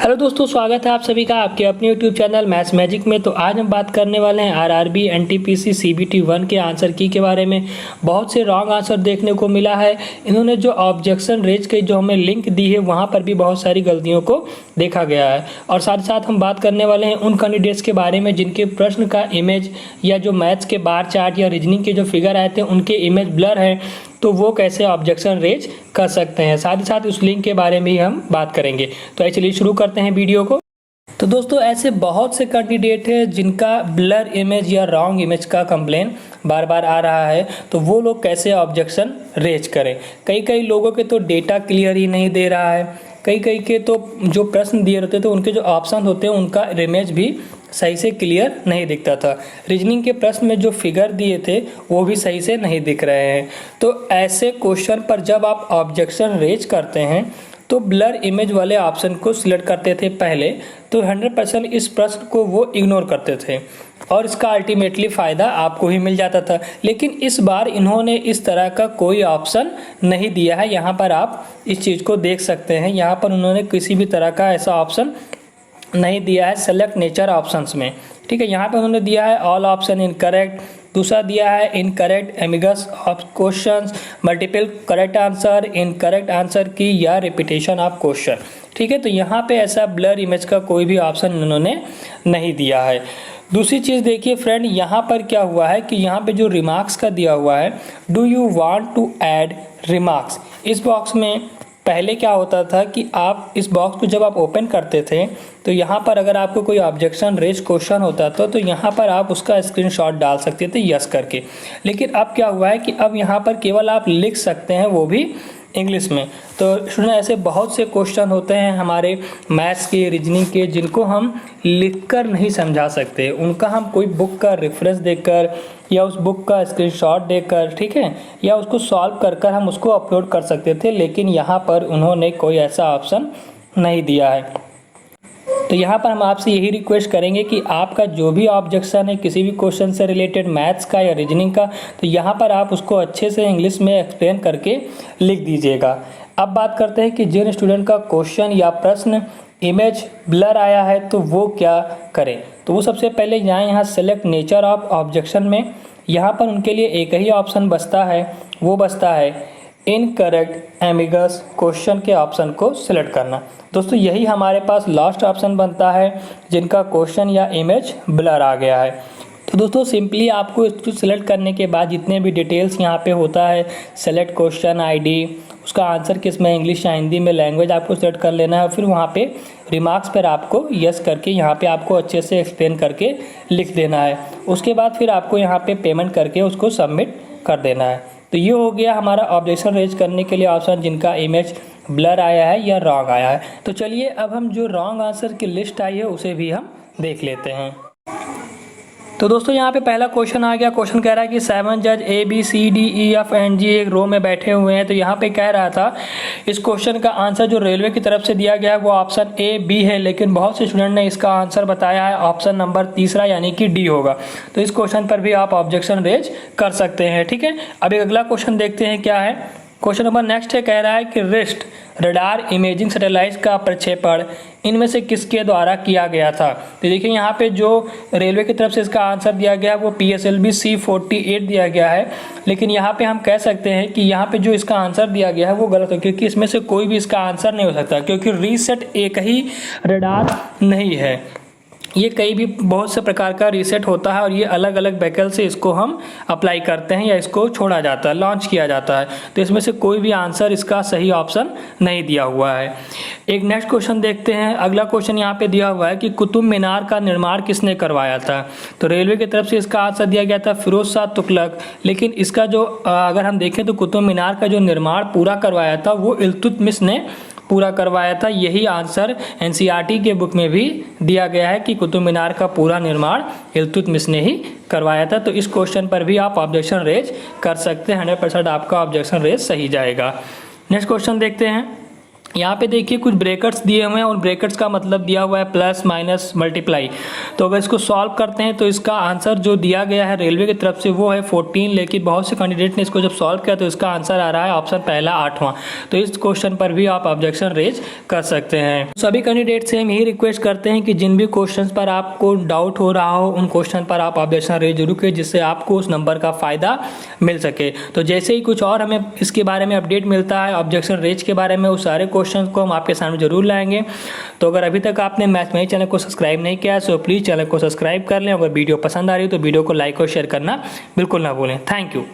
Hello दोस्तों, स्वागत है आप सभी का आपके अपने यूट्यूब चैनल मैथ्स मैजिक में। तो आज हम बात करने वाले हैं आरआरबी एनटीपीसी सीबीटी 1 के आंसर की के बारे में। बहुत से रॉन्ग आंसर देखने को मिला है। इन्होंने जो ऑब्जेक्शन रेज की जो हमें लिंक दी है वहाँ पर भी बहुत सारी गलतियों को देखा गया है। और साथ ही साथ हम बात करने वाले हैं उन कैंडिडेट्स के बारे में जिनके प्रश्न का इमेज या जो मैथ्स के बार चार्ट या रीजनिंग के जो फिगर आए थे उनके इमेज ब्लर है, तो वो कैसे ऑब्जेक्शन रेज कर सकते हैं। साथ ही साथ उस लिंक के बारे में ही हम बात करेंगे। तो चलिए शुरू करते हैं वीडियो को। तो दोस्तों, ऐसे बहुत से कैंडिडेट हैं जिनका ब्लर इमेज या रॉन्ग इमेज का कंप्लेन बार बार आ रहा है, तो वो लोग कैसे ऑब्जेक्शन रेज करें। कई लोगों के तो डेटा क्लियर ही नहीं दे रहा है, कई के तो जो प्रश्न दिए रहते थे उनके जो ऑप्शन होते हैं उनका इमेज भी सही से क्लियर नहीं दिखता था। रीजनिंग के प्रश्न में जो फिगर दिए थे वो भी सही से नहीं दिख रहे हैं। तो ऐसे क्वेश्चन पर जब आप ऑब्जेक्शन रेज करते हैं तो ब्लर इमेज वाले ऑप्शन को सिलेक्ट करते थे पहले, तो 100% इस प्रश्न को वो इग्नोर करते थे और इसका अल्टीमेटली फ़ायदा आपको ही मिल जाता था। लेकिन इस बार इन्होंने इस तरह का कोई ऑप्शन नहीं दिया है। यहाँ पर आप इस चीज़ को देख सकते हैं, यहाँ पर उन्होंने किसी भी तरह का ऐसा ऑप्शन नहीं दिया है सेलेक्ट नेचर ऑप्शंस में। ठीक है, यहाँ पे उन्होंने दिया है ऑल ऑप्शन इनकरेक्ट, दूसरा दिया है incorrect ambiguous of questions, multiple correct answer, incorrect answer की या रिपीटेशन ऑफ क्वेश्चन। ठीक है, तो यहाँ पे ऐसा ब्लर इमेज का कोई भी ऑप्शन उन्होंने नहीं दिया है। दूसरी चीज़ देखिए फ्रेंड, यहाँ पर क्या हुआ है कि यहाँ पे जो रिमार्क्स का दिया हुआ है, do you want to add remarks, इस बॉक्स में पहले क्या होता था कि आप इस बॉक्स को जब आप ओपन करते थे तो यहाँ पर अगर आपको कोई ऑब्जेक्शन रेज क्वेश्चन होता था तो यहाँ पर आप उसका स्क्रीनशॉट डाल सकते थे यस करके। लेकिन अब क्या हुआ है कि अब यहाँ पर केवल आप लिख सकते हैं, वो भी इंग्लिश में। तो स्टूडेंट, ऐसे बहुत से क्वेश्चन होते हैं हमारे मैथ्स के, रीजनिंग के, जिनको हम लिखकर नहीं समझा सकते। उनका हम कोई बुक का रेफरेंस देकर या उस बुक का स्क्रीनशॉट देकर, ठीक है, या उसको सॉल्व कर हम उसको अपलोड कर सकते थे। लेकिन यहाँ पर उन्होंने कोई ऐसा ऑप्शन नहीं दिया है। तो यहाँ पर हम आपसे यही रिक्वेस्ट करेंगे कि आपका जो भी ऑब्जेक्शन है किसी भी क्वेश्चन से रिलेटेड, मैथ्स का या रीजनिंग का, तो यहाँ पर आप उसको अच्छे से इंग्लिश में एक्सप्लेन करके लिख दीजिएगा। अब बात करते हैं कि जिन स्टूडेंट का क्वेश्चन या प्रश्न इमेज ब्लर आया है तो वो क्या करें। तो वो सबसे पहले जाएँ यहाँ सेलेक्ट नेचर ऑफ ऑब्जेक्शन में। यहाँ पर उनके लिए एक ही ऑप्शन बचता है, वो बचता है इनकरेक्ट एमिगस क्वेश्चन के ऑप्शन को सिलेक्ट करना। दोस्तों, यही हमारे पास लास्ट ऑप्शन बनता है जिनका क्वेश्चन या इमेज ब्लर आ गया है। तो दोस्तों, सिंपली आपको इसको सिलेक्ट करने के बाद जितने भी डिटेल्स यहाँ पे होता है, सेलेक्ट क्वेश्चन आईडी, उसका आंसर किस में, इंग्लिश या हिंदी में, लैंग्वेज आपको सेलेक्ट कर लेना है। फिर वहाँ पे रिमार्क्स पर आपको यस करके यहाँ पे आपको अच्छे से एक्सप्लेन करके लिख देना है। उसके बाद फिर आपको यहाँ पे पेमेंट करके उसको सबमिट कर देना है। तो ये हो गया हमारा ऑब्जेक्शन रेज करने के लिए ऑप्शन जिनका इमेज ब्लर आया है या रॉन्ग आया है। तो चलिए अब हम जो रॉन्ग आंसर की लिस्ट आई है उसे भी हम देख लेते हैं। तो दोस्तों, यहाँ पे पहला क्वेश्चन आ गया। क्वेश्चन कह रहा है कि 7 जज A B C D E F and G एक रो में बैठे हुए हैं। तो यहाँ पे कह रहा था इस क्वेश्चन का आंसर जो रेलवे की तरफ से दिया गया है वो ऑप्शन ए बी है, लेकिन बहुत से स्टूडेंट ने इसका आंसर बताया है ऑप्शन नंबर तीसरा यानी कि डी होगा। तो इस क्वेश्चन पर भी आप ऑब्जेक्शन रेज कर सकते हैं। ठीक है, अब एक अगला क्वेश्चन देखते हैं क्या है। क्वेश्चन नंबर नेक्स्ट है, कह रहा है कि रिस्ट रडार इमेजिंग सैटेलाइट का प्रक्षेपण इनमें से किसके द्वारा किया गया था। तो देखिए यहाँ पे जो रेलवे की तरफ से इसका आंसर दिया गया है वो PSLV C48 दिया गया है। लेकिन यहाँ पे हम कह सकते हैं कि यहाँ पे जो इसका आंसर दिया गया है वो गलत है, क्योंकि इसमें से कोई भी इसका आंसर नहीं हो सकता, क्योंकि रीसेट एक ही रडार नहीं है, ये कई भी बहुत से प्रकार का रीसेट होता है और ये अलग अलग व्हीकल से इसको हम अप्लाई करते हैं या इसको छोड़ा जाता है, लॉन्च किया जाता है। तो इसमें से कोई भी आंसर इसका सही ऑप्शन नहीं दिया हुआ है। एक नेक्स्ट क्वेश्चन देखते हैं। अगला क्वेश्चन यहाँ पे दिया हुआ है कि कुतुब मीनार का निर्माण किसने करवाया था। तो रेलवे की तरफ से इसका आंसर दिया गया था फिरोज शाह तुगलक, लेकिन इसका जो अगर हम देखें तो कुतुब मीनार का जो निर्माण पूरा करवाया था वो इल्तुतमिश ने पूरा करवाया था। यही आंसर एनसीईआरटी के बुक में भी दिया गया है कि कुतुब मीनार का पूरा निर्माण इल्तुतमिश ने ही करवाया था। तो इस क्वेश्चन पर भी आप ऑब्जेक्शन रेज कर सकते हैं, 100% आपका ऑब्जेक्शन रेज सही जाएगा। नेक्स्ट क्वेश्चन देखते हैं। यहाँ पे देखिए कुछ ब्रैकेट्स दिए हुए हैं और ब्रैकेट्स का मतलब दिया हुआ है प्लस माइनस मल्टीप्लाई। तो अगर इसको सॉल्व करते हैं तो इसका आंसर जो दिया गया है रेलवे की तरफ से वो है 14, लेकिन बहुत से कैंडिडेट ने इसको जब सॉल्व किया तो इसका आंसर आ रहा है ऑप्शन पहला 8वां। तो इस क्वेश्चन पर भी आप ऑब्जेक्शन रेज कर सकते हैं। सभी कैंडिडेट से हम यही रिक्वेस्ट करते हैं कि जिन भी क्वेश्चन पर आपको डाउट हो रहा हो उन क्वेश्चन पर आप ऑब्जेक्शन रेज जरूर करें, जिससे आपको उस नंबर का फ़ायदा मिल सके। तो जैसे ही कुछ और हमें इसके बारे में अपडेट मिलता है ऑब्जेक्शन रेज के बारे में, उस सारे क्वेश्चन को हम आपके सामने जरूर लाएंगे। तो अगर अभी तक आपने मैथमेटिक्स चैनल को सब्सक्राइब नहीं किया है तो प्लीज़ चैनल को सब्सक्राइब कर लें। अगर वीडियो पसंद आ रही है तो वीडियो को लाइक और शेयर करना बिल्कुल ना भूलें। Thank you.